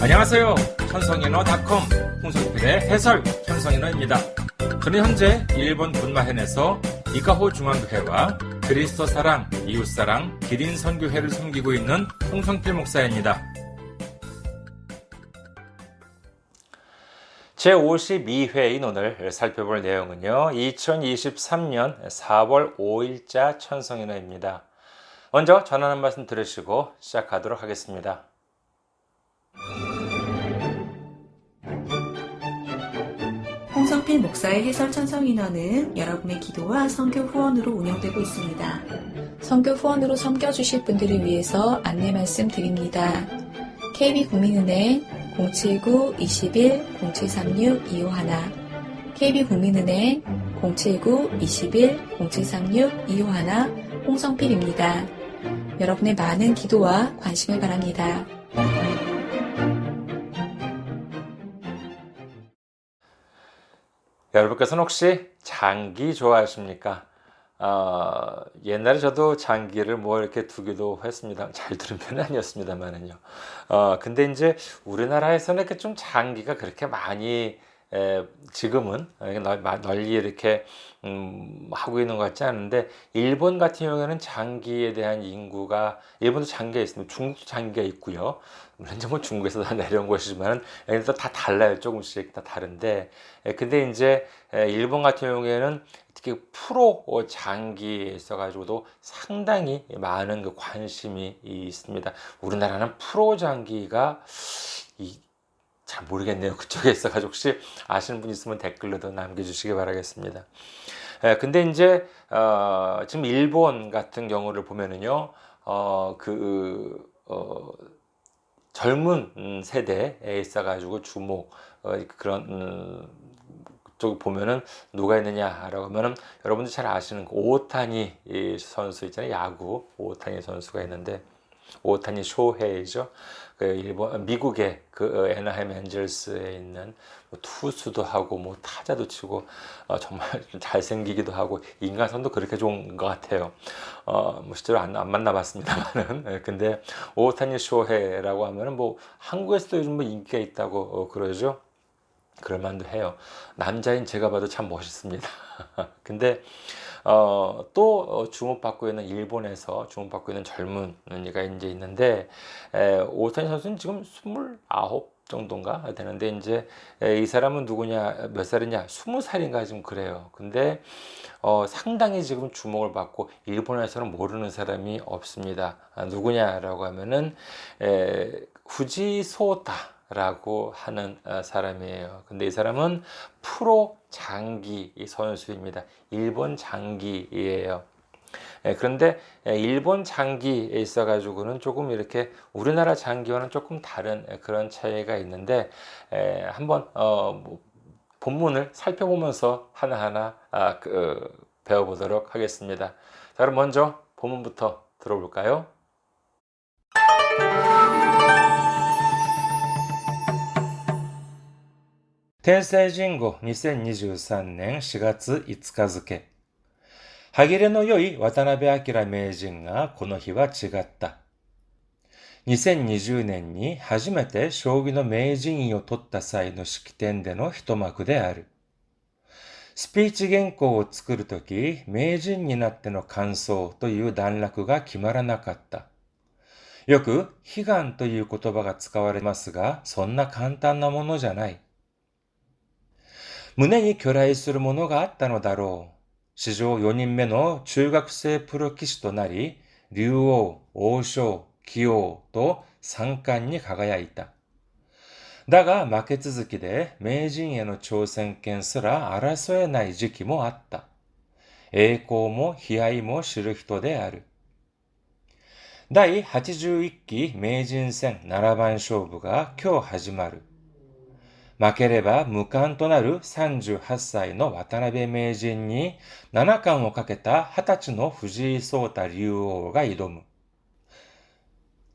안녕하세요. 천성인어닷컴 홍성필의 해설 천성인어입니다. 저는 현재 일본 군마현에서 이카호 중앙교회와 그리스도 사랑, 이웃사랑, 기린 선교회를 섬기고 있는 홍성필 목사입니다. 제52회인 오늘 살펴볼 내용은요. 2023년 4월 5일자 천성인어입니다. 먼저 전하는 말씀 들으시고 시작하도록 하겠습니다. 홍성필 목사의 해설 천성인어는 여러분의 기도와 선교 후원으로 운영되고 있습니다. 선교 후원으로 섬겨주실 분들을 위해서 안내 말씀 드립니다. KB국민은행 079-21-0736-251 KB국민은행 079-21-0736-251 홍성필입니다. 여러분의 많은 기도와 관심을 바랍니다. 여러분께서는 혹시 장기 좋아하십니까? 옛날에 저도 장기를 이렇게 두기도 했습니다. 잘 들은 편은 아니었습니다만은요. 근데 이제 우리나라에서는 이렇게 좀 장기가 그렇게 많이 지금은 널리 이렇게 하고 있는 것 같지 않은데, 일본 같은 경우에는 장기에 대한 인구가, 일본도 장기가 있습니다. 중국도 장기가 있고요. 물론 이제 중국에서 다 내려온 것이지만 여기도 다 달라요. 조금씩 다 다른데, 근데 이제 일본 같은 경우에는 특히 프로 장기에 있어가지고도 상당히 많은 그 관심이 있습니다. 우리나라는 프로 장기가 잘 모르겠네요. 그쪽에 있어가지고 혹시 아시는 분 있으면 댓글로도 남겨주시기 바라겠습니다. 근데 이제 지금 일본 같은 경우를 보면은요, 젊은 세대에 있어가지고 주목 그런 쪽 보면은 누가 있느냐라고 하면은 여러분들 잘 아시는 오타니 선수 있잖아요. 야구 오타니 선수가 있는데, 오타니 쇼헤이죠. 미국의 애나하임 엔젤스에 있는 투수도 하고 타자도 치고 정말 잘생기기도 하고 인간성도 그렇게 좋은 것 같아요. 실제로 안 만나봤습니다만은. 근데 오타니 쇼헤이라고 하면은 한국에서도 요즘 인기가 있다고 그러죠. 그럴만도 해요. 남자인 제가 봐도 참 멋있습니다. 근데 또 주목받고 있는, 일본에서 주목받고 있는 젊은이가 이제 있는데, 오타니 선수는 지금 29 정도인가 되는데, 이제 이 사람은 누구냐, 몇 살이냐, 20살인가 지금 그래요. 근데 상당히 지금 주목을 받고 일본에서는 모르는 사람이 없습니다. 누구냐라고 하면은 후지소타 라고 하는 사람이에요. 근데 이 사람은 프로 장기 선수입니다. 일본 장기예요. 그런데 일본 장기에 있어 가지고는 조금 이렇게 우리나라 장기와는 조금 다른 그런 차이가 있는데, 한번 본문을 살펴보면서 하나하나 배워보도록 하겠습니다. 자, 그럼 먼저 본문부터 들어볼까요?天聖人語2023年4月5日付。歯切れの良い渡辺明名人がこの日は違った。2020年に初めて将棋の名人位を取った際の式典での一幕である。スピーチ原稿を作るとき、名人になっての感想という段落が決まらなかった。よく悲願という言葉が使われますが、そんな簡単なものじゃない。胸に去来するものがあったのだろう。史上4人目の中学生プロ棋士となり、竜王、王将、棋王と三冠に輝いた。だが負け続きで名人への挑戦権すら争えない時期もあった。栄光も悲哀も知る人である。第81期名人戦7番勝負が今日始まる。負ければ無冠となる38歳の渡辺名人に七冠をかけた20歳の藤井聡太竜王が挑む。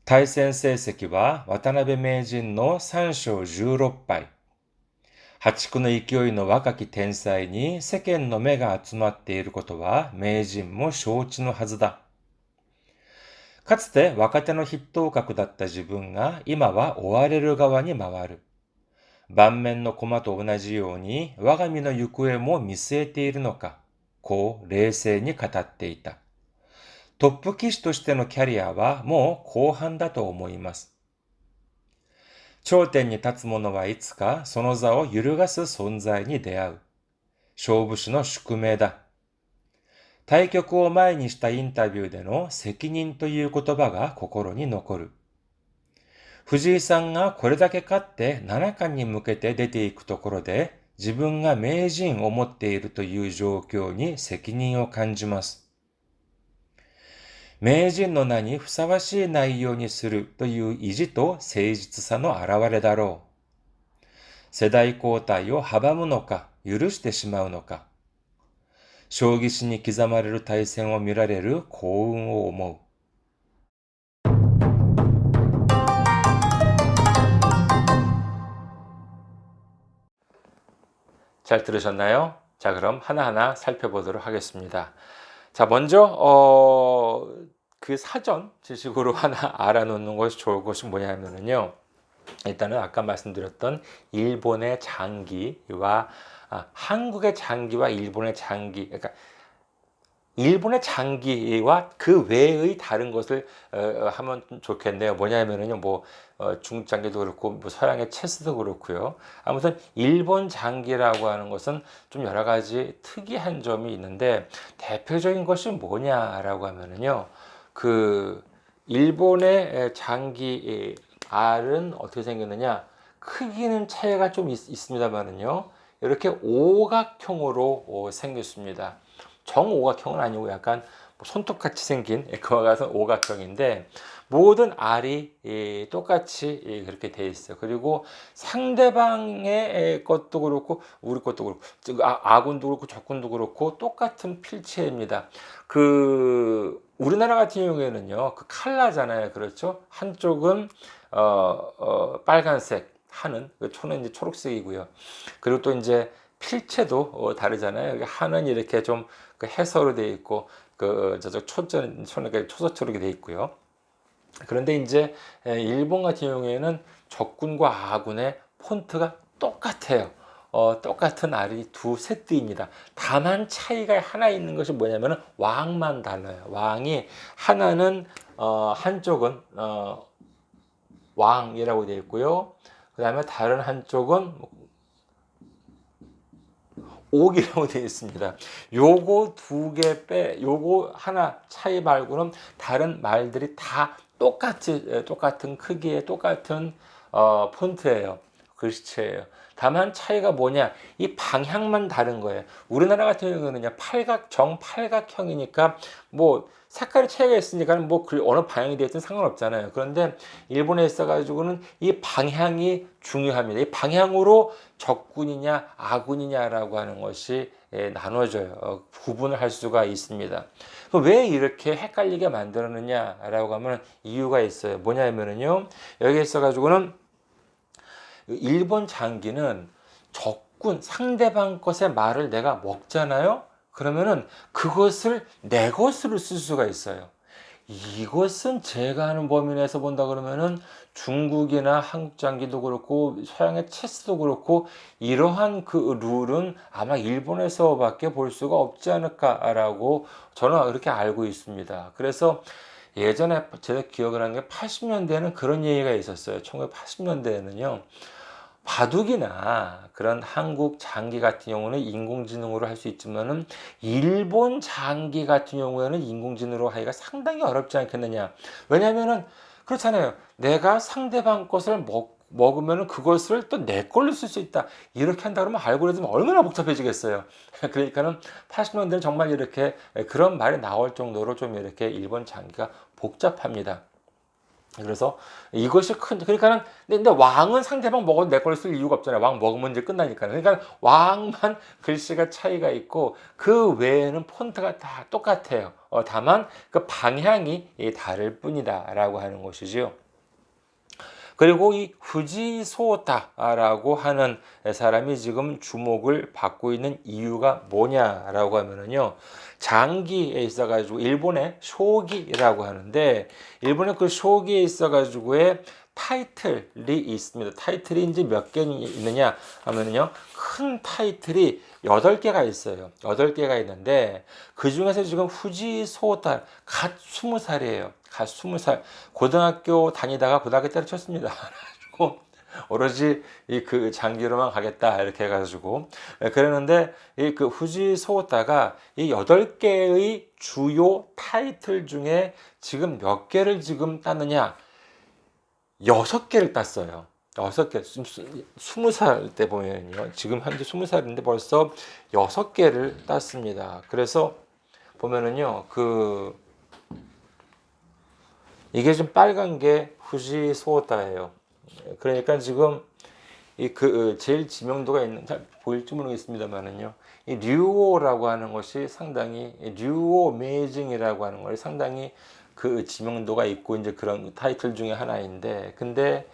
対戦成績は渡辺名人の3勝16敗。破竹の勢いの若き天才に世間の目が集まっていることは名人も承知のはずだ。かつて若手の筆頭格だった自分が今は追われる側に回る。盤面の駒と同じように我が身の行方も見据えているのか、こう冷静に語っていた。トップ棋士としてのキャリアはもう後半だと思います。頂点に立つ者はいつかその座を揺るがす存在に出会う。勝負師の宿命だ。対局を前にしたインタビューでの責任という言葉が心に残る。藤井さんがこれだけ勝って七冠に向けて出ていくところで自分が名人を持っているという状況に責任を感じます。名人の名にふさわしい内容にするという意地と誠実さの表れだろう。世代交代を阻むのか許してしまうのか。将棋史に刻まれる対戦を見られる幸運を思う。잘 들으셨나요? 자, 그럼 하나하나 살펴보도록 하겠습니다. 자, 먼저 그 사전 지식으로 하나 알아놓는 것이 좋을 것이 뭐냐면요. 일단은 아까 말씀드렸던 일본의 장기와 한국의 장기와 일본의 장기, 그러니까 일본의 장기와 그 외의 다른 것을 하면 좋겠네요. 뭐냐면은요, 뭐 중국 장기도 그렇고, 뭐 서양의 체스도 그렇고요. 아무튼 일본 장기라고 하는 것은 좀 여러 가지 특이한 점이 있는데 대표적인 것이 뭐냐라고 하면은요, 그 일본의 장기 알은 어떻게 생겼느냐? 크기는 차이가 좀 있습니다만은요, 이렇게 오각형으로 생겼습니다. 정오각형은 아니고 약간 손톱같이 생긴 그와 같은 오각형인데 모든 알이 똑같이 그렇게 돼 있어요. 그리고 상대방의 것도 그렇고 우리 것도 그렇고 아군도 그렇고 적군도 그렇고 똑같은 필체입니다. 그 우리나라 같은 경우에는요, 그 칼라잖아요, 그렇죠? 한쪽은 빨간색, 하는 초는 이제 초록색이고요. 그리고 또 이제 필체도 다르잖아요. 하는 이렇게 좀 해서로 되어 있고, 저쪽 초는 초서초록이 되어 있고요. 그런데 이제 일본 같은 경우에는 적군과 아군의 폰트가 똑같아요. 똑같은 알이 두 세트입니다. 다만 차이가 하나 있는 것이 뭐냐면 왕만 달라요. 왕이 하나는 한쪽은 왕이라고 되어 있고요. 그 다음에 다른 한쪽은 옥이라고 되어 있습니다. 요거 두 개 요거 하나 차이 말고는 다른 말들이 다 똑같은 크기의 똑같은 폰트예요. 글씨체예요. 다만 차이가 뭐냐? 이 방향만 다른 거예요. 우리나라 같은 경우는요, 정팔각형이니까 뭐 색깔이 차이가 있으니까 뭐 어느 방향이 되든 상관없잖아요. 그런데 일본에 있어가지고는 이 방향이 중요합니다. 이 방향으로 적군이냐 아군이냐라고 하는 것이 나눠져요. 구분을 할 수가 있습니다. 왜 이렇게 헷갈리게 만들었느냐라고 하면 이유가 있어요. 뭐냐면요, 여기 있어가지고는 일본 장기는 적군 상대방 것의 말을 내가 먹잖아요. 그러면은 그것을 내 것으로 쓸 수가 있어요. 이것은 제가 아는 범위 내에서 본다 그러면은 중국이나 한국 장기도 그렇고 서양의 체스도 그렇고 이러한 그 룰은 아마 일본에서밖에 볼 수가 없지 않을까라고 저는 그렇게 알고 있습니다. 그래서 예전에 제가 기억을 하는 게 80년대에는 그런 얘기가 있었어요. 1980년대에는요. 바둑이나 그런 한국 장기 같은 경우는 인공지능으로 할 수 있지만은 일본 장기 같은 경우에는 인공지능으로 하기가 상당히 어렵지 않겠느냐. 왜냐면은 그렇잖아요. 내가 상대방 것을 먹으면은 그것을 또 내 걸로 쓸 수 있다. 이렇게 한다 그러면 알고리즘이 얼마나 복잡해지겠어요. 그러니까는 80년대는 정말 이렇게 그런 말이 나올 정도로 좀 이렇게 일본 장기가 복잡합니다. 그래서 이것이 그러니까는, 근데 왕은 상대방 먹어도 내 걸 쓸 이유가 없잖아요. 왕 먹으면 이제 끝나니까. 그러니까 왕만 글씨가 차이가 있고 그 외에는 폰트가 다 똑같아요. 다만 그 방향이 다를 뿐이다라고 하는 것이지요. 그리고 이 후지소다라고 하는 사람이 지금 주목을 받고 있는 이유가 뭐냐라고 하면은요, 장기에 있어가지고 일본의 쇼기라고 하는데, 일본의 그 쇼기에 있어가지고의 타이틀이 있습니다. 타이틀이 이제 몇 개 있느냐 하면은요, 큰 타이틀이 8개가 있어요. 8개가 있는데, 그 중에서 지금 후지소다, 갓 20살이에요. 갓 20살. 고등학교 다니다가 고등학교 때려쳤습니다. 그래가지고, 오로지 이 그 장기로만 가겠다 이렇게 해가지고 그러는데 이 그 후지소다가 이 8개의 주요 타이틀 중에 지금 몇 개를 지금 땄느냐? 6개를 땄어요. 6개. 20살 때 보면요. 지금 현재 20살인데 벌써 6개를 땄습니다. 그래서 보면은요. 이게 좀 빨간 게 후지소다예요. 그러니까 지금 제일 지명도가 있는, 잘 보일지 모르겠습니다만은요. 이 류오라고 하는 것이 상당히, 류오 메이징이라고 하는 것이 상당히 그 지명도가 있고 이제 그런 타이틀 중에 하나인데, 근데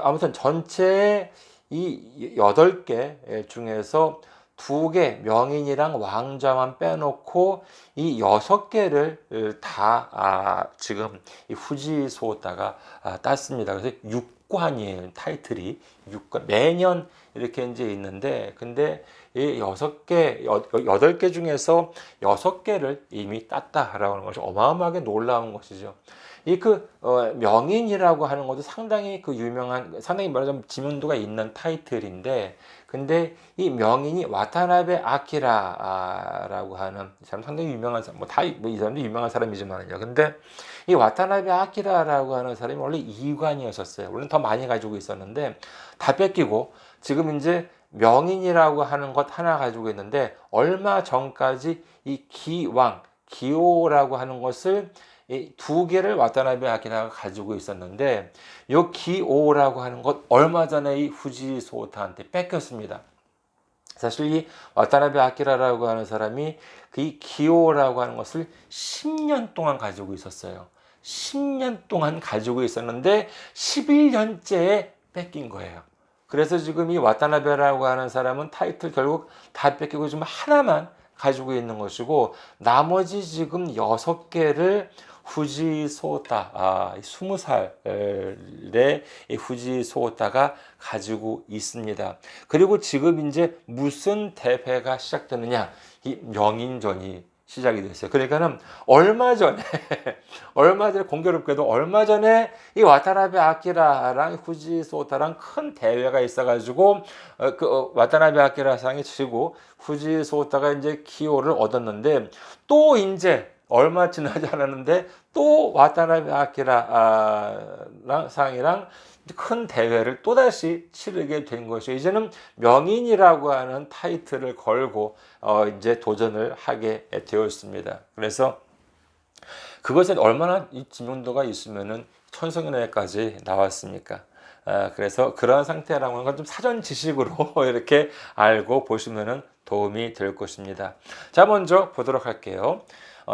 아무튼 전체 이 8개 중에서 2개 명인이랑 왕자만 빼놓고 이 6개를 다 지금 이 후지소다가 땄습니다. 그래서 6관이에요. 타이틀이 6관 매년 이렇게 이제 있는데, 근데 이 8개 중에서 6개를 이미 땄다라고 하는 것이 어마어마하게 놀라운 것이죠. 명인이라고 하는 것도 상당히 상당히 말하자면 지명도가 있는 타이틀인데, 근데 이 명인이 와타나베 아키라라고 하는 이 사람 상당히 유명한 사람, 이 사람도 유명한 사람이지만요. 근데 이 와타나베 아키라라고 하는 사람이 원래 2관이었었어요. 원래 더 많이 가지고 있었는데 다 뺏기고 지금 이제 명인이라고 하는 것 하나 가지고 있는데, 얼마 전까지 이 기오라고 하는 것을 이 2개를 와타나베 아키라가 가지고 있었는데, 요 기오라고 하는 것 얼마 전에 이 후지소다한테 뺏겼습니다. 사실 이 와타나베 아키라라고 하는 사람이 이 기오라고 하는 것을 10년 동안 가지고 있었어요. 10년 동안 가지고 있었는데 11년째에 뺏긴 거예요. 그래서 지금 이 와타나베라고 하는 사람은 타이틀 결국 다 뺏기고 지금 하나만 가지고 있는 것이고, 나머지 지금 6개를 후지소다, 20살의 후지소다가 가지고 있습니다. 그리고 지금 이제 무슨 대회가 시작되느냐? 이 명인전이 시작이 됐어요. 그러니까는 얼마 전에 공교롭게도 얼마 전에 이 와타나베 아키라랑 후지소다랑 큰 대회가 있어가지고 와타나베 아키라 상이 지고 후지소다가 이제 기호를 얻었는데, 또 이제 얼마 지나지 않았는데 또 와타나베 아키라 상이랑 큰 대회를 또다시 치르게 된 것이죠. 이제는 명인이라고 하는 타이틀을 걸고 이제 도전을 하게 되었습니다. 그래서 그것에 얼마나 이 지명도가 있으면은 천성연애까지 나왔습니까? 그래서 그러한 상태라고 하는 건 좀 사전 지식으로 이렇게 알고 보시면은 도움이 될 것입니다. 자, 먼저 보도록 할게요.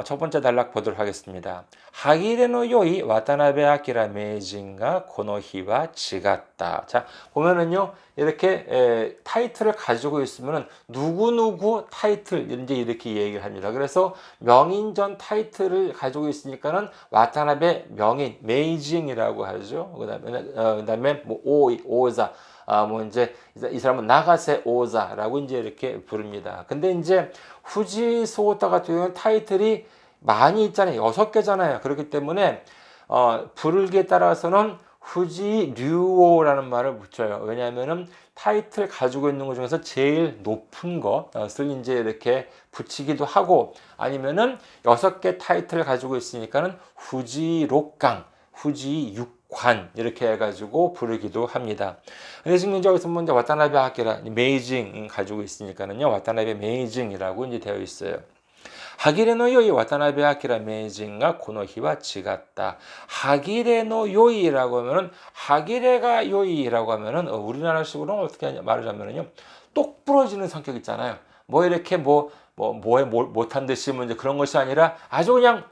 첫 번째 단락 보도록 하겠습니다. 하기레노 요이 와타나베 아키라 메이징가 고노히와 지갔다. 자, 보면은요, 이렇게 타이틀을 가지고 있으면은 누구누구 타이틀 이제 이렇게 얘기를 합니다. 그래서 명인전 타이틀을 가지고 있으니까는 와타나베 명인 메이징이라고 하죠. 그다음에 뭐 오자, 이제 이 사람은 나가세 오자라고 이제 이렇게 부릅니다. 근데 이제 후지소다 같은 경우는 타이틀이 많이 있잖아요. 6개잖아요. 그렇기 때문에 부르기에 따라서는 후지류오라는 말을 붙여요. 왜냐하면은 타이틀 가지고 있는 것 중에서 제일 높은 것을 이제 이렇게 붙이기도 하고, 아니면은 6개 타이틀을 가지고 있으니까는 후지록강, 후지육관 이렇게 해가지고 부르기도 합니다. 근데 지금 이제 여기서 먼저 와타나베 아키라 메이징 가지고 있으니까는요, 와타나베 메이징이라고 이제 되어 있어요. 하기레노 요이 와타나베 아키라 메이징가 고노히와 지갔다. 하기레노 요이라고 하면은, 하기레가 요이라고 하면은 우리나라식으로는 어떻게 말하자면은요, 똑 부러지는 성격 있잖아요. 뭐 이렇게 못한 듯이 이제 그런 것이 아니라 아주 그냥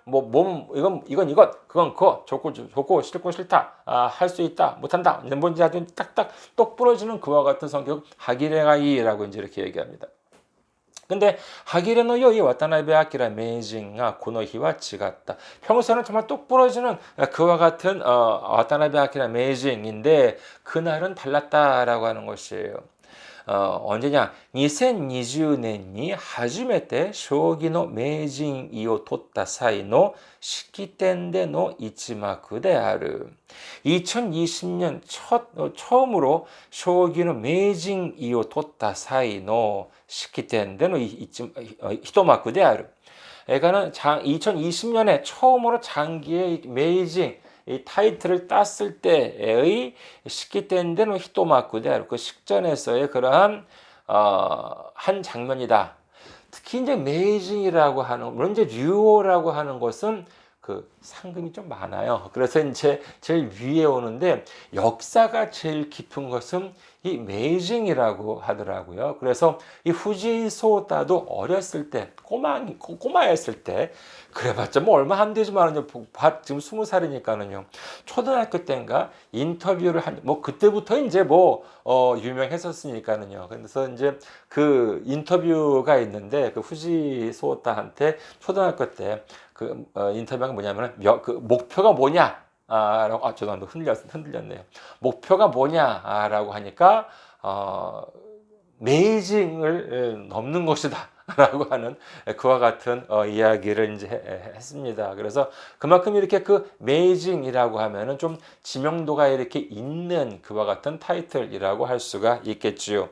이건 그건 그거 좋고 싫고 싫다 할 수 있다 못한다 뭔지 아주 딱딱 똑 부러지는 그와 같은 성격 하기레가이라고 이제 이렇게 얘기합니다. 근데 하기레노 요이 와타나베 아키라 메이징가 고노히와 지갔다. 평소에는 정말 똑 부러지는 그와 같은 와타나베 아키라 메이징인데 그날은 달랐다라고 하는 것이에요. 언제냐? 2020年に 初めて将棋の名人位を取った際の式典での一幕である。2020년 처음으로将棋の名人位を取った際の式典での一幕である. 그러니까는 2020년에 처음으로 장기의 메이징 이 타이틀을 땄을 때의 식기텐데노 히토마쿠데 그 식전에서의 그러한 한 장면이다. 특히 이제 메이징이라고 하는 물론 이제 류오라고 하는 것은 그 상금이 좀 많아요. 그래서 이제 제일 위에 오는데 역사가 제일 깊은 것은 이 메이징이라고 하더라고요. 그래서 이 후지소다도 어렸을 때 꼬마였을 때 그래봤자 뭐 얼마 안 되지만 지금 20살이니까는요. 초등학교 때인가 인터뷰를 그때부터 이제 유명했었으니까는요. 그래서 이제 그 인터뷰가 있는데 그 후지소다한테 초등학교 때 그 인터뷰가 뭐냐면 그 목표가 뭐냐? 죄송합니다. 흔들렸네요. 목표가 뭐냐라고 하니까 메이징을 넘는 것이다. 라고 하는 그와 같은 이야기를 이제 했습니다. 그래서 그만큼 이렇게 그 메이징이라고 하면은 좀 지명도가 이렇게 있는 그와 같은 타이틀이라고 할 수가 있겠지요.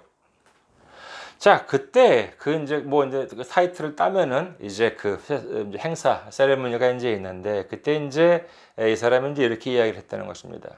자, 그때 이제 그 타이틀을 따면은 이제 그 행사 세레모니가 이제 있는데 그때 이제 이 사람은 이제 이렇게 이야기를 했다는 것입니다.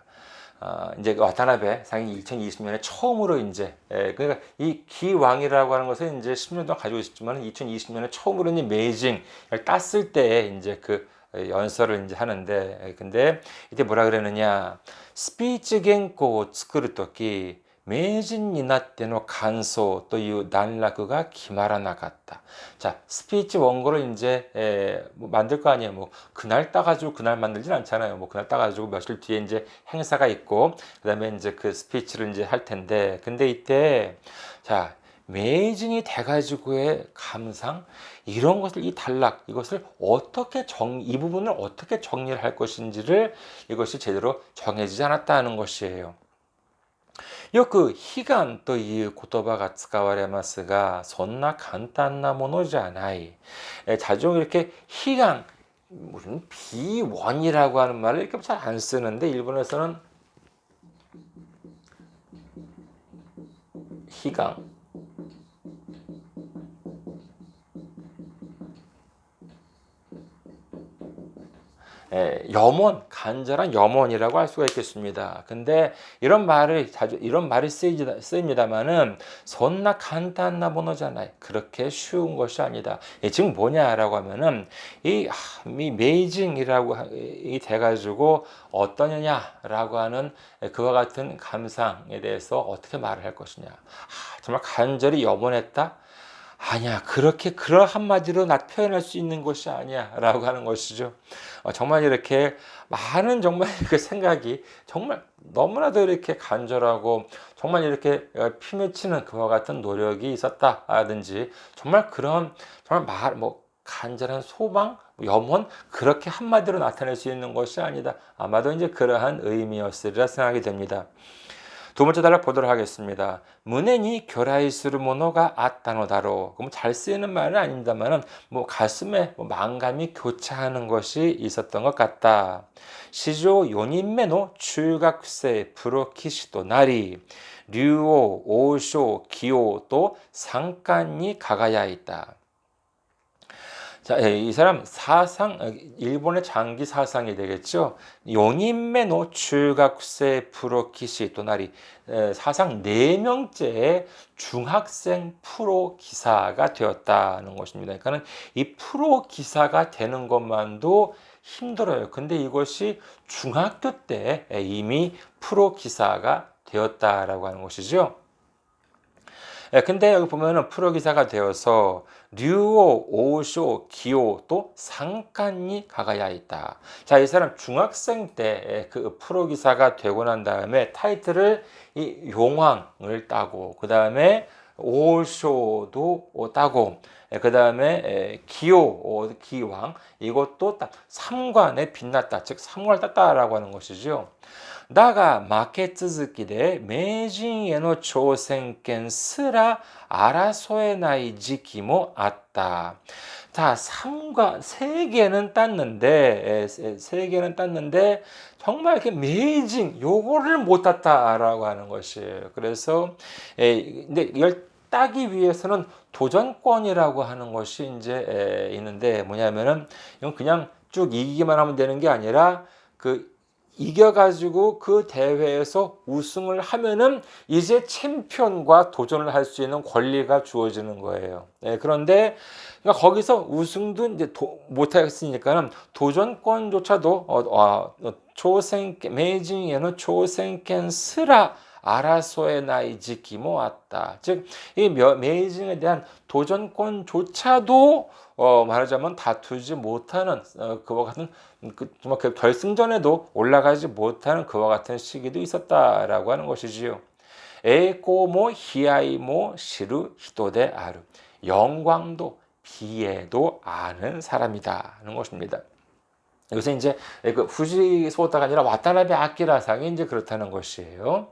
이제 와타나베 상이 2020년에 처음으로 이제 그러니까 이 기왕이라고 하는 것은 이제 10년 동안 가지고 있었지만 2020년에 처음으로 이제 메이징을 땄을 때 이제 그 연설을 이제 하는데 근데 이때 뭐라 그러느냐 스피치 겐코를 作る時名人になっての感想という段落が決まらなかった. 자, 스피치 원고를 이제 만들 거 아니에요. 그날 따가지고 그날 만들진 않잖아요. 그날 따가지고 며칠 뒤에 이제 행사가 있고 그다음에 이제 그 스피치를 이제 할 텐데 근데 이때 자 메이징이 돼가지고의 감상 이런 것을 이 단락 이것을 어떻게 이 부분을 어떻게 정리를 할 것인지를 이것이 제대로 정해지지 않았다는 것이에요. よく悲願という言葉が使われますが、そんな簡単なものじゃない. 자주 이렇게 희강, 무슨 비원이라고 하는 말을 이렇게 잘 안 쓰는데 일본에서는 희강. 염원, 간절한 염원이라고 할 수가 있겠습니다. 근데 이런 말이 쓰입니다만은 손나 간단한 모노잖아요. 그렇게 쉬운 것이 아니다. 지금 뭐냐라고 하면은 이 메이징이라고 돼가지고 어떠냐라고 하는 그와 같은 감상에 대해서 어떻게 말을 할 것이냐. 정말 간절히 염원했다. 아니야, 그런 한마디로 표현할 수 있는 것이 아니야 라고 하는 것이죠. 정말 이렇게 많은 정말 그 생각이 정말 너무나도 이렇게 간절하고 정말 이렇게 피 맺히는 그와 같은 노력이 있었다든지 정말 그런 정말 간절한 소망, 염원 그렇게 한마디로 나타낼 수 있는 것이 아니다. 아마도 이제 그러한 의미였으리라 생각이 됩니다. 두 번째 단락 보도록 하겠습니다. 문에니 교라이스루 모노가 아따노다로. 잘 쓰이는 말은 아닙니다만은 가슴에 만감이 교차하는 것이 있었던 것 같다. 시조 4人目の 中学生 프로棋士となり 류오, 오쇼, 기호도 상관이 가가야있다. 자, 이 사람 일본의 장기 사상이 되겠죠. 4人目の 中学生 프로棋士となり 사상 4명째의 중학생 프로 기사가 되었다는 것입니다. 그러니까 이 프로 기사가 되는 것만도 힘들어요. 근데 이것이 중학교 때 이미 프로 기사가 되었다라고 하는 것이죠. 근데 여기 보면은 프로기사가 되어서 류오, 오쇼, 기호 또 상관이 가가야 있다. 자, 이 사람 중학생 때 그 프로기사가 되고 난 다음에 타이틀을 이 용왕을 따고 그 다음에 오쇼도 따고 그 다음에 기호, 기왕 이것도 딱 삼관에 빛났다. 즉 삼관을 땄다라고 하는 것이죠. だが負け続きで名人への挑戦権すら争えない時期もあった。 자, 3과 3개는 땄는데, 3개는 땄는데, 정말 이렇게 메이징, 요거를 못 땄다라고 하는 것이에요. 그래서, 근데 이걸 따기 위해서는 도전권이라고 하는 것이 이제 있는데, 뭐냐면은, 이건 그냥 쭉 이기기만 하면 되는 게 아니라, 그 이겨가지고 그 대회에서 우승을 하면은 이제 챔피언과 도전을 할 수 있는 권리가 주어지는 거예요. 그런데 그러니까 거기서 우승도 이제 못했으니까는 도전권조차도 초생 메이징에는 초생権すら 알아서의 나이 지키모 왔다. 즉, 이 메이징에 대한 도전권조차도 말하자면 다투지 못하는 그와 같은 정말 그 결승전에도 올라가지 못하는 그와 같은 시기도 있었다라고 하는 것이지요. 에고모 히아이모 시루 히토데 아루. 영광도 비애도 아는 사람이다 하는 것입니다. 여기서 이제 그 후지 소다가 아니라 와타나베 아키라상이 이제 그렇다는 것이에요.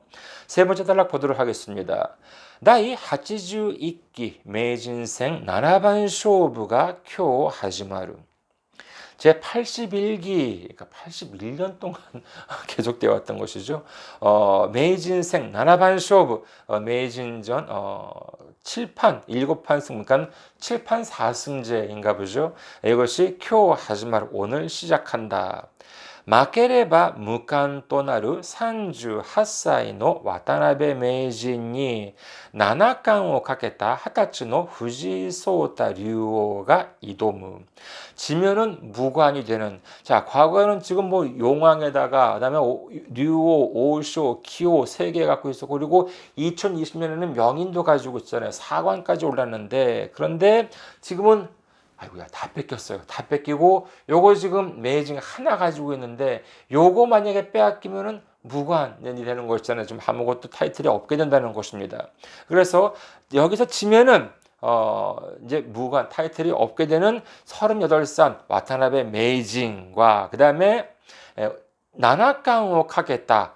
세 번째 단락 보도록 하겠습니다. 나이 81기 메이진생 7반 쇼부가 쿄 하지마루. 제 81기, 그러니까 81년 동안 계속되어 왔던 것이죠. 메이진생 7반 쇼부, 메이진전 7판, 7판 승, 그러니까 7판 4승제인가 보죠. 이것이 쿄 하지마루 오늘 시작한다. 負ければ無冠となる38歳の渡辺名人に七冠をかけた20歳の藤井聡太竜王が挑む. 지면은 무관이 되는. 자, 과거에는 지금 뭐 용왕에다가 그다음에 류오, 오쇼, 기호 3개 갖고 있었고 그리고 2020년에는 명인도 가지고 있잖아요. 4관까지 올랐는데 그런데 지금은 아이고야, 다 뺏겼어요. 다 뺏기고, 요거 지금 메이징 하나 가지고 있는데, 요거 만약에 빼앗기면은 무관이 되는 것이잖아요. 좀 아무것도 타이틀이 없게 된다는 것입니다. 그래서 여기서 지면은, 이제 무관, 타이틀이 없게 되는 38살 와타나베 메이징과, 그 다음에, 나나깡오 카겠다.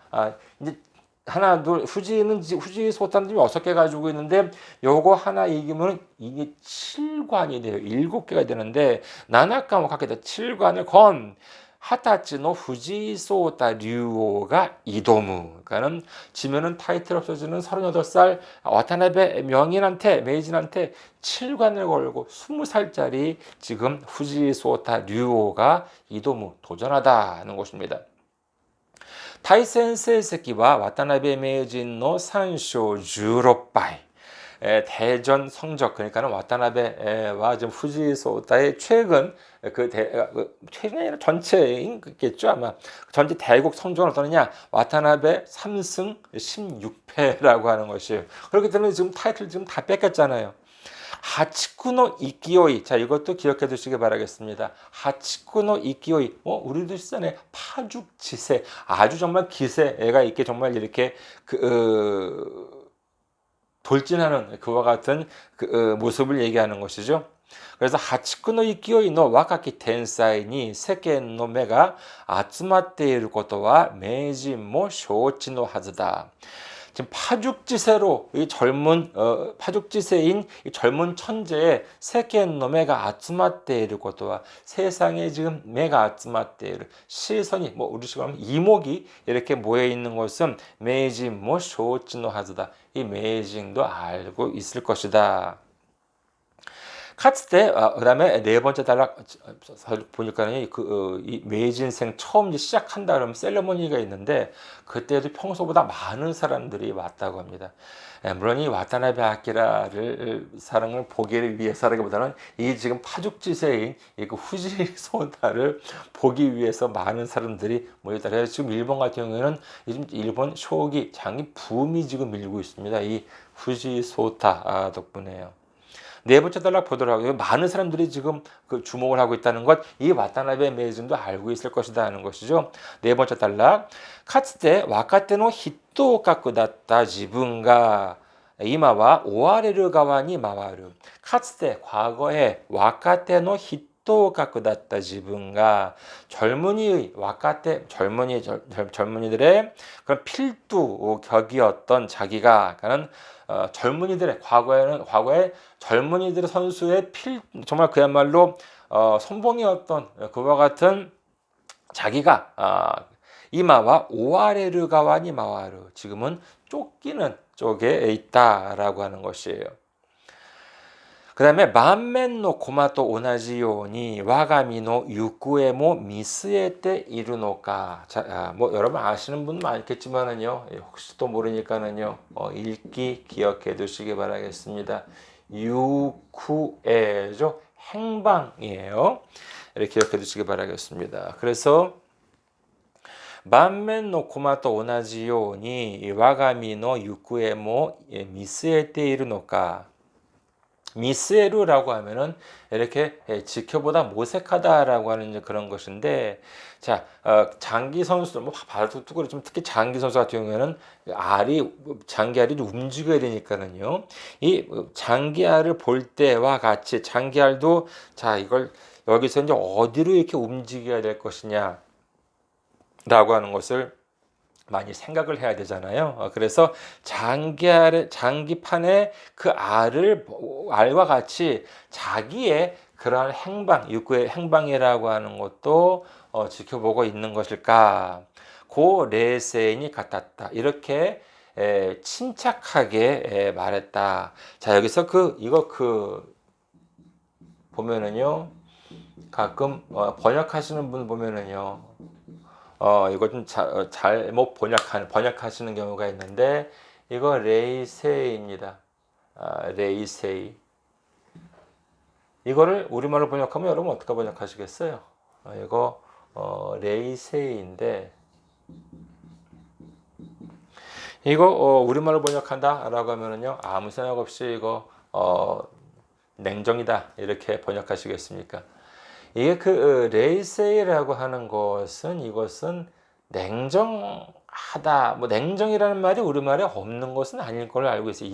이제 하나, 둘, 후지 소탄들이 6개 가지고 있는데, 요거 하나 이기면 이게 7관이 돼요. 7개가 되는데, 나나카모 가게다 7관을 건, 하타치노 후지 소타 류오가 이도무. 그러니까는, 지면은 타이틀 없어지는 38살 와타나베 명인한테, 메이진한테 7관을 걸고 20살짜리 지금 후지 소타 류오가 이도무 도전하다는 것입니다. 対戦成績は渡辺名人の3勝16敗. 대전 성적 그러니까는 와타나베와 지금 후지 소타의 최근 최근이 아니라 전체인겠죠 아마 전체 대국 성적은 어떠느냐 와타나베 3승 16패라고 하는 것이에요. 그렇기 때문에 지금 타이틀 지금 다 뺏겼잖아요. 하치쿠노 이끼오이. 자, 이것도 기억해 두시기 바라겠습니다. 하치쿠노 이끼오이. 우리도 시잖아요. 파죽지세. 아주 정말 기세가 있게 정말 이렇게 돌진하는 그와 같은 모습을 얘기하는 것이죠. 그래서 하치쿠노 이끼오이노 와카키 텐사이니 세켄노 메가 아츠마tte 이루 것과 메이진모 쇼치노 하즈다. 지금 파죽지세로 이 젊은 파죽지세인 이 젊은 천재의 세계의 놈에가 아츠마tte 이를 것도와 세상에 지금 메가 아츠마tte 이를 시선이 뭐 우리식으로 하면 이목이 이렇게 모여 있는 것은 메이징 뭐 쇼치노 하즈다. 이 메이징도 알고 있을 것이다. 카츠테 그다음에 네 번째 단락 보니까는 이 메이진생 처음 이제 시작한다 그러면 셀레모니가 있는데 그때도 평소보다 많은 사람들이 왔다고 합니다. 물론 이 와타나베 아키라를 사랑을 보기 위해서라기보다는 이 지금 파죽지세인 이 후지소다를 보기 위해서 많은 사람들이 모였다. 그래서 지금 일본 같은 경우에는 요즘 일본 쇼기 장기 붐이 지금 밀고 있습니다. 이 후지소다 덕분에요. 네 번째 단락 보도록 하고요. 많은 사람들이 지금 그 주목을 하고 있다는 것, 이 와타나베 메이즌도 알고 있을 것이다 하는 것이죠. 네 번째 단락, 카츠테 와카테노 히토 가쿠다tta 지분가 이마와 오아레르 가와니 마와르. 카츠테 과거에 와카테노 히토 가쿠다tta 지분가 젊은이의 와카테 젊은이들의 그런 필두 격이었던 자기가 그는 젊은이들의 과거에 젊은이들의 선수의 정말 그야말로 선봉이었던 그와 같은 자기가 이마와 오아레르 가와니 마와르 지금은 쫓기는 쪽에 있다라고 하는 것이에요. 그 다음에 만면노 고마토 오나지요니 와가미노 유쿠에모 미스에테 이르노까. 자, 뭐 여러분 아시는 분 많겠지만은요, 혹시 또 모르니까는요, 읽기 기억해 두시기 바라겠습니다. 유쿠에죠, 행방이에요. 이렇게 기억해 두시기 바라겠습니다. 그래서 만면노 고마토 오나지요니 와가미노 유쿠에모 미스에테 이르노까. 미스에루라고 하면은 이렇게 지켜보다 모색하다라고 하는 그런 것인데, 자, 장기 선수들 뭐 바둑도 그렇지만 특히 장기 선수 같은 경우에는 장기알이 움직여야 되니까는요. 이 장기알을 볼 때와 같이 장기알도 자 이걸 여기서 이제 어디로 이렇게 움직여야 될 것이냐라고 하는 것을 많이 생각을 해야 되잖아요. 그래서 장기판에 그 알과 같이 자기의 그러한 육구의 행방이라고 하는 것도 지켜보고 있는 것일까? 고 레세인이 같았다. 이렇게 침착하게 말했다. 자, 여기서 보면은요, 가끔 번역하시는 분 보면은요, 이거 좀 잘못 번역하시는 경우가 있는데, 이거 레이세이입니다. 레이세이. 이거를 우리말로 번역하면 여러분 어떻게 번역하시겠어요? 이거 레이세이인데, 이거 우리말로 번역한다라고 하면은요, 아무 생각 없이 이거 냉정이다 이렇게 번역하시겠습니까? 이게 레이세이라고 하는 이것은 냉정하다. 뭐 냉정이라는 말이 우리말에 없는 것은 아닐 걸로 알고 있어요.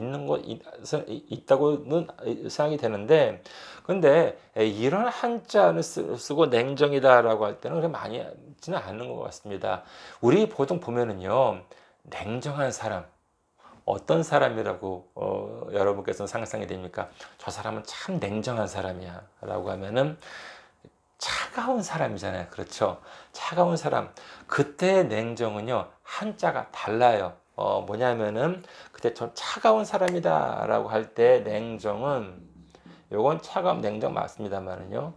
있다고는 생각이 되는데, 근데 이런 한자를 쓰고 냉정이다라고 할 때는 그렇게 많이 있지는 않는 것 같습니다. 우리 보통 보면은요, 냉정한 사람. 어떤 사람이라고 여러분께서는 상상이 됩니까? 저 사람은 참 냉정한 사람이야 라고 하면은 차가운 사람이잖아요. 그렇죠? 차가운 사람. 그때의 냉정은요, 한자가 달라요. 뭐냐면은, 그때 좀 차가운 사람이다 라고 할 때 냉정은, 요건 차가운 냉정 맞습니다만은요,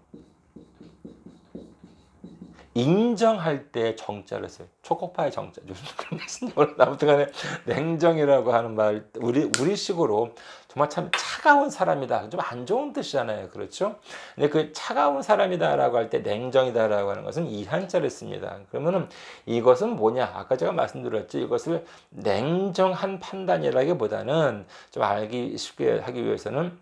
인정할 때 정자를 써요. 초코파이 정자. 요즘 그런 말씀인지 몰라. 아무튼 간에 냉정이라고 하는 말, 우리식으로 정말 참 차가운 사람이다. 좀 안 좋은 뜻이잖아요. 그렇죠? 근데 그 차가운 사람이다라고 할 때 냉정이다라고 하는 것은 이 한자를 씁니다. 그러면은 이것은 뭐냐? 아까 제가 말씀드렸죠. 이것을 냉정한 판단이라기보다는 좀 알기 쉽게 하기 위해서는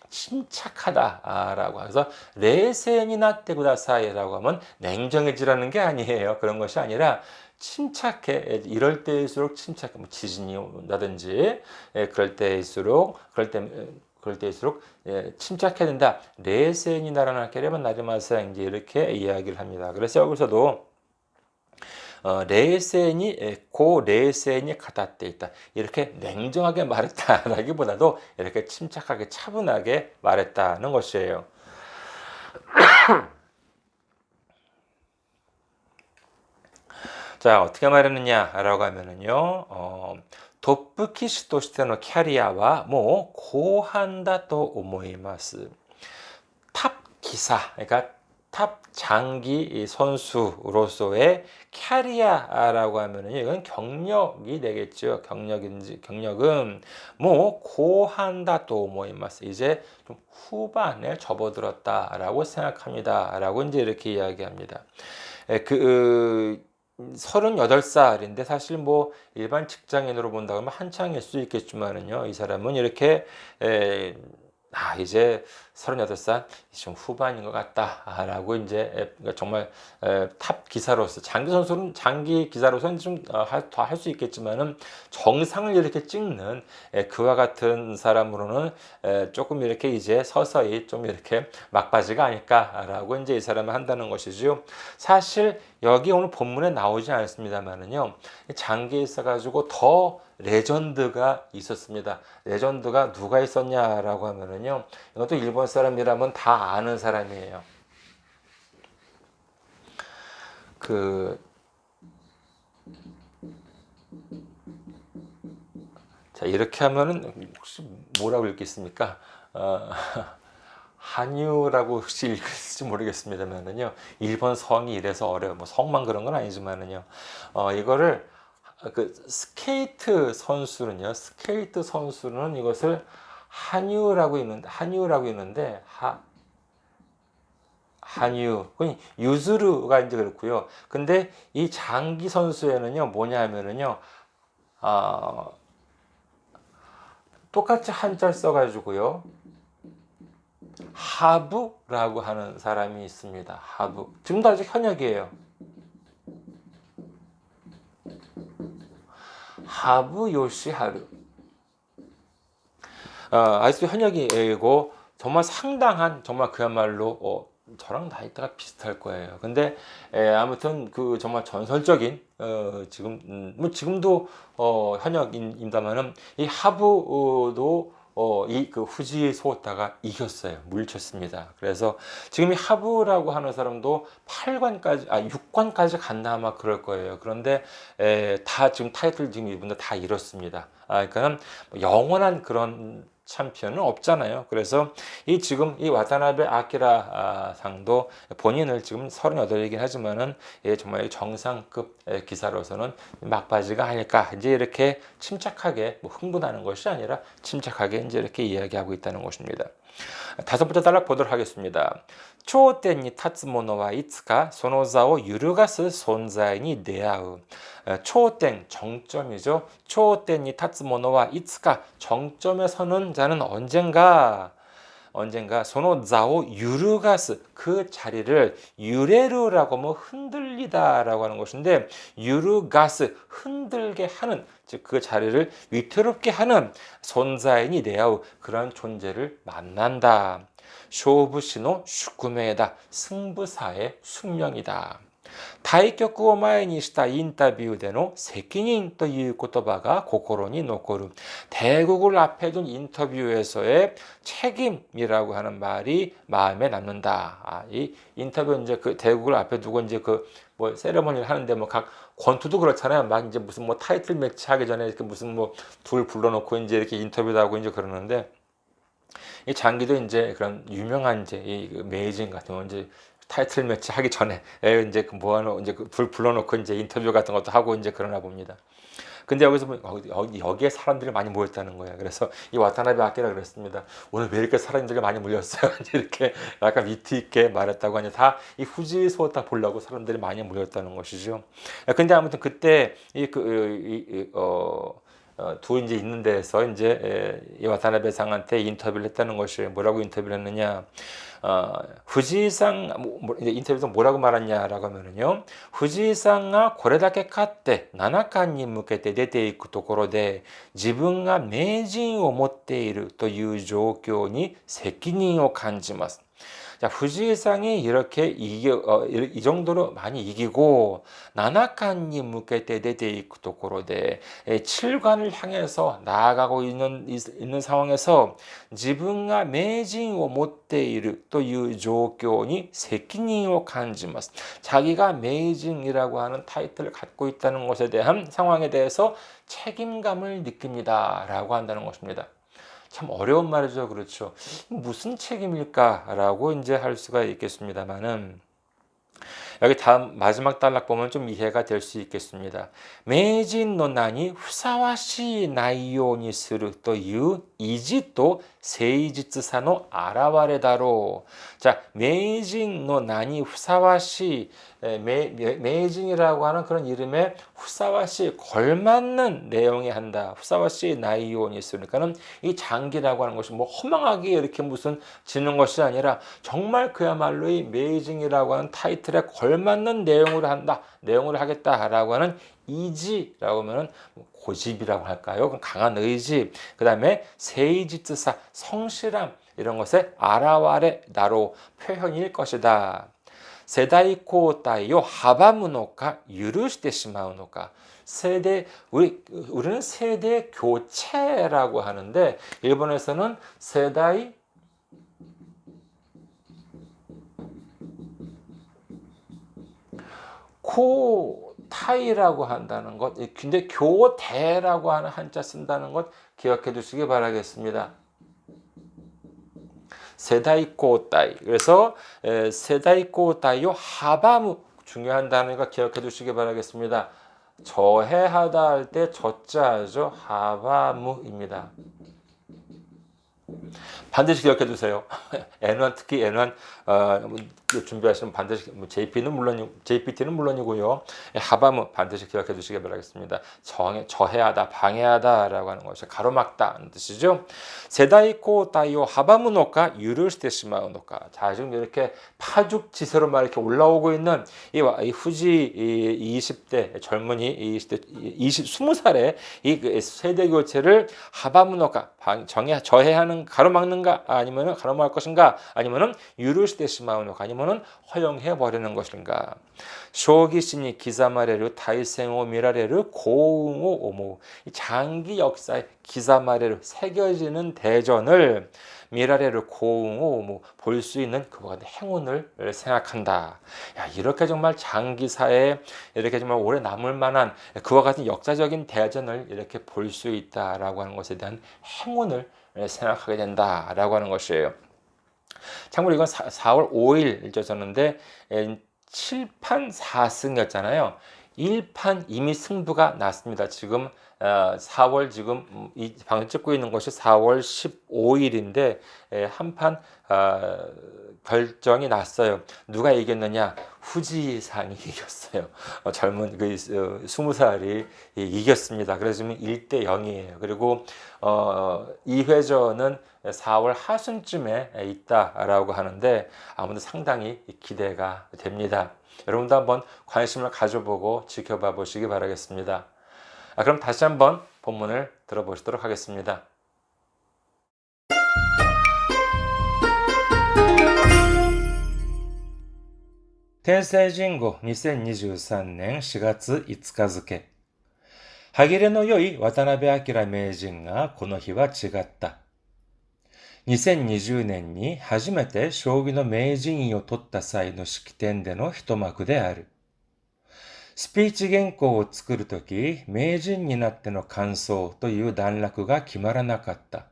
침착하다라고 해서 레센이나 때구다사이라고 하면 냉정해지라는 게 아니에요. 그런 것이 아니라 침착해. 이럴 때일수록 침착해. 뭐 지진이 온다든지 그럴 때일수록 침착해야 된다. 레센이나라는 하려면 나리마사 이제 이렇게 이야기를 합니다. 그래서 여기서도 레센이 가다때 있다. 이렇게 냉정하게 말했다라기보다도 이렇게 침착하게 차분하게 말했다는 것이에요. 자, 어떻게 말했느냐라고 하면은요, 토프키시としてのキャリアはもう後半だと思います. 탑 기사, 그러니까 탑 장기 선수로서의 캐리어라고 하면은 이건 경력이 되겠죠. 경력은 뭐 고한다 또 모이마스 이제 좀 후반에 접어들었다라고 생각합니다라고 이제 이렇게 이야기합니다. 38살인데 사실 뭐 일반 직장인으로 본다 그러면 한창일 수 있겠지만은요. 이 사람은 이렇게 이제 38살 좀 후반인 것 같다라고 이제 그러니까 정말 탑 기사로서 장기 기사로서는 좀 더 할 수 있겠지만은 정상을 이렇게 찍는 그와 같은 사람으로는 조금 이렇게 이제 서서히 좀 이렇게 막바지가 아닐까라고 이제 이 사람을 한다는 것이죠. 사실 여기 오늘 본문에 나오지 않습니다만은요. 장기에 있어가지고 더 레전드가 있었습니다. 레전드가 누가 있었냐라고 하면은요. 이것도 일본 사람이라면 다 아는 사람이에요. 자, 이렇게 하면은 혹시 뭐라고 읽겠습니까? 한유라고 혹시 읽을지 모르겠습니다만은요. 일본 성이 이래서 어려워. 뭐 성만 그런 건 아니지만은요. 이거를 스케이트 선수는 이것을 한유라고 있는데 한유, 유즈루가 이제 그렇고요. 근데 이 장기 선수에는요, 뭐냐 하면은요, 똑같이 한자를 써가지고요, 하부라고 하는 사람이 있습니다. 하부. 지금도 아직 현역이에요. 하부 요시하루. 아직도 현역이고 정말 상당한 정말 그야말로 저랑 나이대가 비슷할 거예요. 근데 아무튼 그 정말 전설적인 지금 뭐 지금도 현역입니다만은 이 하부도 이 그 후지 소다가 이겼어요. 물리쳤습니다. 그래서 지금 이 하부라고 하는 사람도 6관까지 갔나 아마 그럴 거예요. 그런데 다 지금 타이틀 지금 이분들 다 잃었습니다. 그러니까는 영원한 그런 챔피언은 없잖아요. 그래서 지금 이 와타나베 아키라 상도 본인을 지금 38이긴 하지만은 정말 정상급 기사로서는 막바지가 아닐까. 이제 이렇게 침착하게 뭐 흥분하는 것이 아니라 침착하게 이제 이렇게 이야기하고 있다는 것입니다. 다섯 번째 단락 보도록 하겠습니다. 頂点に立つ者はいつかその座を揺るがす存在に出会う。頂点 정점이죠. 頂点に立つ者はいつか 정점에 서는 자는 언젠가 その座を 유르가스 그 자리를 유레루라고 하면 흔들리다라고 하는 것인데 유르가스 흔들게 하는 즉 그 자리를 위태롭게 하는 손자인이 내아우 그런 존재를 만난다. 쇼부시노 슈쿠메다 승부사의 숙명이다. 対局を前にしたインタビューでの責任という言葉が心に残る. 대국을 앞에 둔 인터뷰에서의 책임이라고 하는 말이 마음에 남는다. 이 인터뷰 이제 그 대국을 앞에 두고 이제 그 뭐 세레머니를 하는데 뭐 각 권투도 그렇잖아요. 막 이제 무슨 뭐 타이틀 매치 하기 전에 이렇게 무슨 뭐 둘 불러놓고 이제 이렇게 인터뷰도 하고 이제 그러는데 이 장기도 이제 그런 유명한 이제 이 메이징 같은 거 이제 타이틀 매치 하기 전에 이제 그 뭐하노 이제 불 불러놓고 이제 인터뷰 같은 것도 하고 이제 그러나 봅니다. 근데 여기서 여기에 사람들이 많이 모였다는 거예요. 그래서 이 와타나베 아키라 그랬습니다. 오늘 왜 이렇게 사람들이 많이 몰렸어요? 이렇게 약간 위트 있게 말했다고 하니 다 이 후지 소타 보려고 사람들이 많이 모였다는 것이죠. 근데 아무튼 그때 두 이제 있는 데에서 이제 이 와타나베 상한테 인터뷰를 했다는 것이 뭐라고 인터뷰를 했느냐? 후지상 인터뷰에서 뭐라고 말했냐라고 하면은요. 후지상가 これだけ勝って七冠に向けて出ていくところで自分が名人を持っているという状況に責任を感じます。 자, 후지상이 이렇게 이 정도로 많이 이기고 나나칸이 무게때 데데이크 도코로데 7관을 향해서 나아가고 있는 상황에서 지분가 매진을 持っているという状況に責任を感じます. 자기가 메이징이라고 하는 타이틀을 갖고 있다는 것에 대한 상황에 대해서 책임감을 느낍니다라고 한다는 것입니다. 참 어려운 말이죠. 그렇죠. 무슨 책임일까라고 이제 할 수가 있겠습니다만은 여기 다음 마지막 단락 보면 좀 이해가 될 수 있겠습니다. 메이진の 名に ふさわしい内容にするという意地と誠実さの表れだろう. 자, 메이진の 名に ふさわしい메이진이라고 하는 그런 이름에 후사와시 걸맞는 내용이 한다. 후사와시 나이온이 있으니까는 이 장기라고 하는 것이 뭐 허망하게 이렇게 무슨 지는 것이 아니라 정말 그야말로 이 메이징이라고 하는 타이틀에 걸맞는 내용으로 한다. 내용을 하겠다라고 하는 이지라고 하면은 고집이라고 할까요? 강한 의지. 그다음에 세이지트사 성실함 이런 것의 아라와레 나로 표현일 것이다. 세대交代を阻むのか許してしまうのか. 우리는 세대 교체라고 하는데 일본에서는 세대 고타이라고 한다는 것, 근데 교대라고 하는 한자 쓴다는 것 기억해 두시기 바라겠습니다. 세대交代. 그래서 세대交代요 하바무 중요한 단어가 기억해 두시기 바라겠습니다. 저해하다 할 때 저자죠. 하바무입니다. 반드시 기억해 두세요. N1 특히 N1 준비하시면 반드시 JPT는 물론이고요. 하바무 반드시 기억해 두시기 바라겠습니다. 저해하다, 방해하다라고 하는 것이 가로막다는 뜻이죠. 세대交代を阻むのか許してしまうのか. 자, 지금 이렇게 파죽지세로 막 이렇게 올라오고 있는 이 후지 20대 젊은이 20살의 이 세대 교체를 하바무のか저해하는 가로막는가 아니면은 가로막을 것인가 아니면은 유르시대 시마우노가 아니면은 허용해 버리는 것인가. 쇼기신이 기사마레르 다이생오 미라레르 고웅오 오모. 장기 역사에 기사마레르 새겨지는 대전을 미라레르 고웅오 오모 볼 수 있는 그와 같은 행운을 생각한다. 야, 이렇게 정말 장기사에 이렇게 정말 오래 남을 만한 그와 같은 역사적인 대전을 이렇게 볼 수 있다라고 하는 것에 대한 행운을 생각하게 된다라고 하는 것이에요. 참고로 이건 4월 5일 일조졌는데 7판 4승이었잖아요. 1판 이미 승부가 났습니다. 지금 4월 지금 이 방송 찍고 있는 것이 4월 15일인데 한 판 결정이 났어요. 누가 이겼느냐? 후지상이 이겼어요. 젊은 그 20살이 이겼습니다. 그래서 지금 1대 0이에요. 그리고 2회전은 4월 하순쯤에 있다라고 하는데 아무도 상당히 기대가 됩니다. 여러분도 한번 관심을 가져보고 지켜봐 보시기 바라겠습니다. 그럼 다시 한번 본문을 들어보시도록 하겠습니다.天聖人語2023年4月5日付。歯切れの良い渡辺明名人がこの日は違った。2020年に初めて将棋の名人位を取った際の式典での一幕である。スピーチ原稿を作るとき、名人になっての感想という段落が決まらなかった。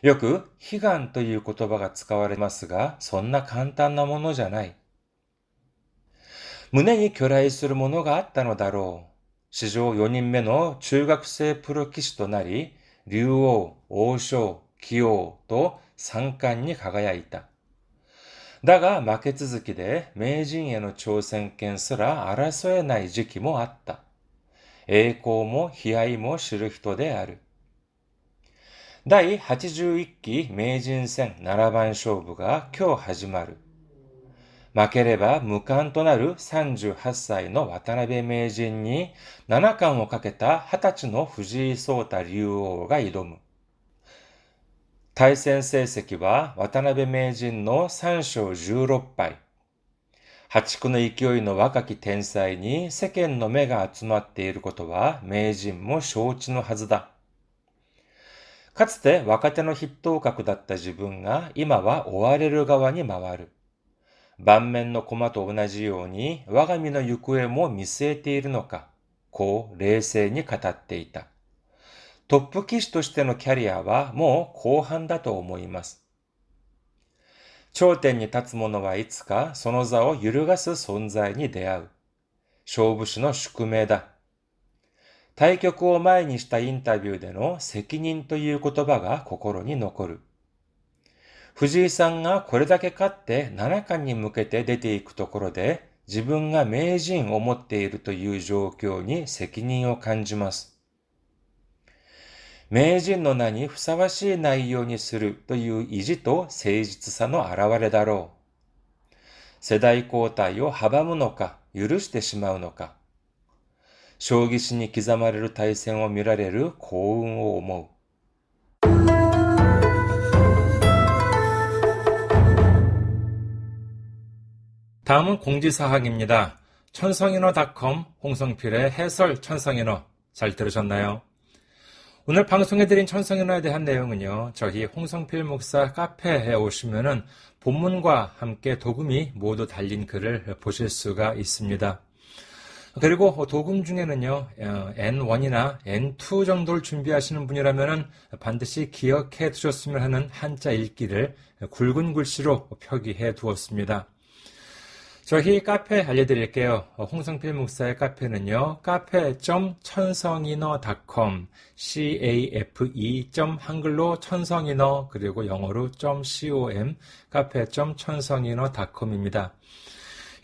よく、悲願という言葉が使われますが、そんな簡単なものじゃない。胸に去来するものがあったのだろう。史上4人目の中学生プロ棋士となり、竜王、王将、棋王と三冠に輝いた。だが負け続きで名人への挑戦権すら争えない時期もあった。栄光も悲哀も知る人である。第81期名人戦7番勝負が今日始まる。負ければ無冠となる38歳の渡辺名人に七冠をかけた20歳の藤井聡太竜王が挑む。対戦成績は渡辺名人の3勝16敗。破竹の勢いの若き天才に世間の目が集まっていることは名人も承知のはずだ。かつて若手の筆頭格だった自分が今は追われる側に回る。盤面の駒と同じように我が身の行方も見据えているのか、こう冷静に語っていた。トップ棋士としてのキャリアはもう後半だと思います。頂点に立つ者はいつかその座を揺るがす存在に出会う。勝負師の宿命だ。対局を前にしたインタビューでの責任という言葉が心に残る。藤井さんがこれだけ勝って七冠に向けて出ていくところで自分が名人を持っているという状況に責任を感じます。名人の名にふさわしい内容にするという意地と誠実さの表れだろう。世代交代を阻むのか、許してしまうのか。将棋史に刻まれる対戦を見られる幸運を思う。다음은 공지사항입니다. 천성인어닷컴 홍성필의 해설 천성인어 잘 들으셨나요? 오늘 방송해드린 천성인어에 대한 내용은요, 저희 홍성필 목사 카페에 오시면은 본문과 함께 도금이 모두 달린 글을 보실 수가 있습니다. 그리고 도금 중에는요, N1이나 N2 정도를 준비하시는 분이라면은 반드시 기억해 두셨으면 하는 한자 읽기를 굵은 글씨로 표기해 두었습니다. 저희 카페 알려드릴게요. 홍성필 목사의 카페는요, cafe.천성인어.com, cafe. 한글로 천성인어, 그리고 영어로 .com, cafe.천성인어.com입니다.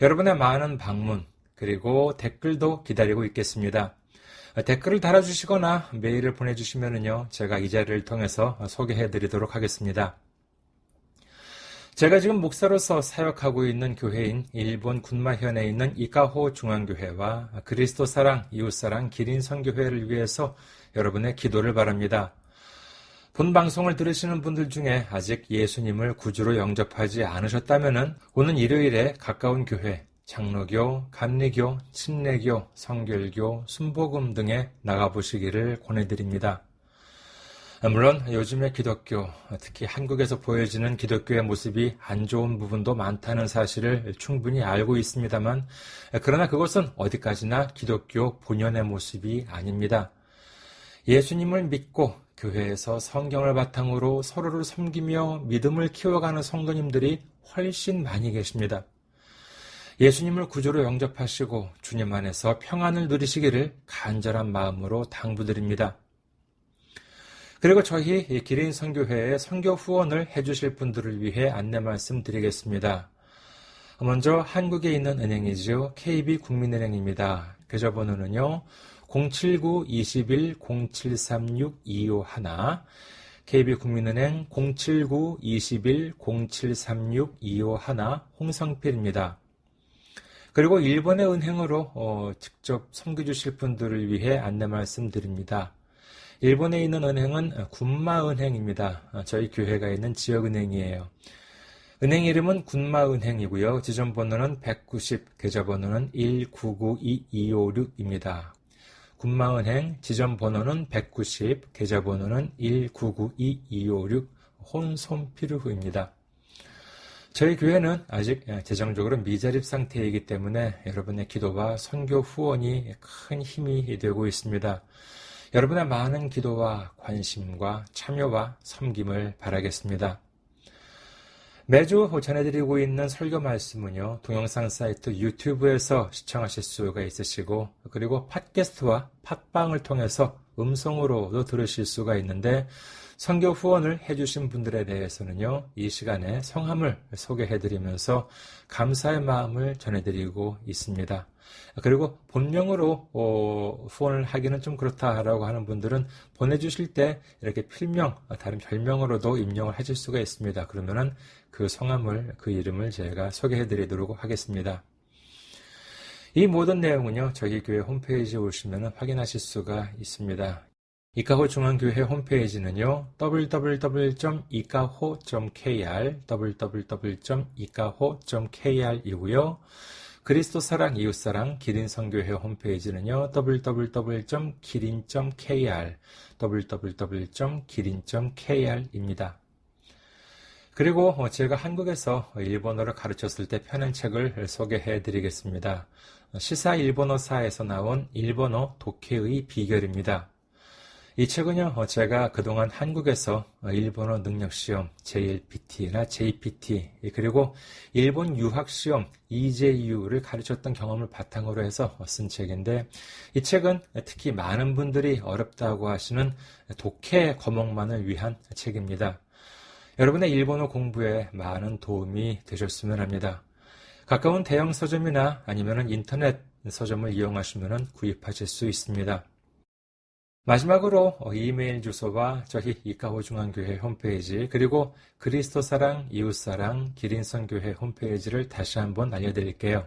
여러분의 많은 방문, 그리고 댓글도 기다리고 있겠습니다. 댓글을 달아주시거나 메일을 보내주시면요, 제가 이 자리를 통해서 소개해드리도록 하겠습니다. 제가 지금 목사로서 사역하고 있는 교회인 일본 군마현에 있는 이카호 중앙교회와 그리스도 사랑, 이웃사랑, 기린 선교회를 위해서 여러분의 기도를 바랍니다. 본 방송을 들으시는 분들 중에 아직 예수님을 구주로 영접하지 않으셨다면 오는 일요일에 가까운 교회, 장로교, 감리교, 침례교, 성결교, 순복음 등에 나가보시기를 권해드립니다. 물론 요즘의 기독교, 특히 한국에서 보여지는 기독교의 모습이 안 좋은 부분도 많다는 사실을 충분히 알고 있습니다만, 그러나 그것은 어디까지나 기독교 본연의 모습이 아닙니다. 예수님을 믿고 교회에서 성경을 바탕으로 서로를 섬기며 믿음을 키워가는 성도님들이 훨씬 많이 계십니다. 예수님을 구주로 영접하시고 주님 안에서 평안을 누리시기를 간절한 마음으로 당부드립니다. 그리고 저희 기린 선교회에 선교 후원을 해주실 분들을 위해 안내 말씀드리겠습니다. 먼저 한국에 있는 은행이죠. KB국민은행입니다. 계좌번호는요. 079-21-0736-251 KB국민은행 079-21-0736-251 홍성필입니다. 그리고 일본의 은행으로 직접 섬겨주실 분들을 위해 안내 말씀드립니다. 일본에 있는 은행은 군마은행입니다. 저희 교회가 있는 지역은행이에요. 은행 이름은 군마은행이고요. 지점번호는 190, 계좌번호는 1992256입니다. 군마은행 지점번호는 190, 계좌번호는 1992256 혼손필후입니다. 저희 교회는 아직 재정적으로 미자립 상태이기 때문에 여러분의 기도와 선교 후원이 큰 힘이 되고 있습니다. 여러분의 많은 기도와 관심과 참여와 섬김을 바라겠습니다. 매주 전해드리고 있는 설교 말씀은요, 동영상 사이트 유튜브에서 시청하실 수가 있으시고, 그리고 팟캐스트와 팟빵을 통해서 음성으로도 들으실 수가 있는데, 선교 후원을 해주신 분들에 대해서는요, 이 시간에 성함을 소개해드리면서 감사의 마음을 전해드리고 있습니다. 그리고 본명으로 후원을 하기는 좀 그렇다라고 하는 분들은 보내주실 때 이렇게 필명, 다른 별명으로도 입력을 하실 수가 있습니다. 그러면은 그 성함을, 그 이름을 제가 소개해드리도록 하겠습니다. 이 모든 내용은요, 저희 교회 홈페이지에 오시면 확인하실 수가 있습니다. 이카호 중앙교회 홈페이지는요, www.ikaho.kr, www.ikaho.kr이고요. 그리스도 사랑, 이웃사랑, 기린선교회 홈페이지는요, www.기린.kr, www.기린.kr입니다. 그리고 제가 한국에서 일본어를 가르쳤을 때 펴낸 책을 소개해 드리겠습니다. 시사 일본어사에서 나온 일본어 독해의 비결입니다. 이 책은요, 제가 그동안 한국에서 일본어 능력시험 JLPT나 JPT, 그리고 일본 유학시험 EJU를 가르쳤던 경험을 바탕으로 해서 쓴 책인데, 이 책은 특히 많은 분들이 어렵다고 하시는 독해 과목만을 위한 책입니다. 여러분의 일본어 공부에 많은 도움이 되셨으면 합니다. 가까운 대형 서점이나 아니면 인터넷 서점을 이용하시면 구입하실 수 있습니다. 마지막으로 이메일 주소와 저희 이카호 중앙교회 홈페이지 그리고 그리스도사랑, 이웃사랑, 기린선교회 홈페이지를 다시 한번 알려드릴게요.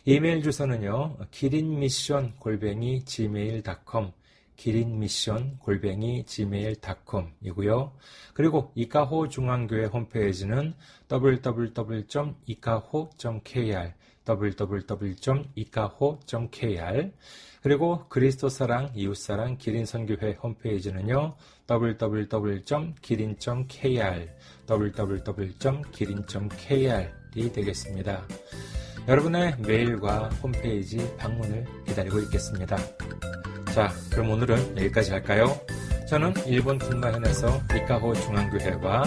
이메일 주소는요, 기린미션@gmail.com 기린미션@gmail.com 이고요. 그리고 이카호 중앙교회 홈페이지는 www.ikaho.kr www.ikaho.kr 그리고 그리스도사랑, 이웃사랑, 기린선교회 홈페이지는요, www.기린.kr www.기린.kr이 되겠습니다. 여러분의 메일과 홈페이지 방문을 기다리고 있겠습니다. 자, 그럼 오늘은 여기까지 할까요? 저는 일본 군마현에서 이카호 중앙교회와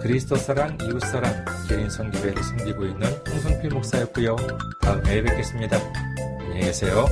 그리스도사랑, 이웃사랑, 기린선교회를 섬기고 있는 홍성필 목사였고요. 다음에 뵙겠습니다. 안녕히 계세요.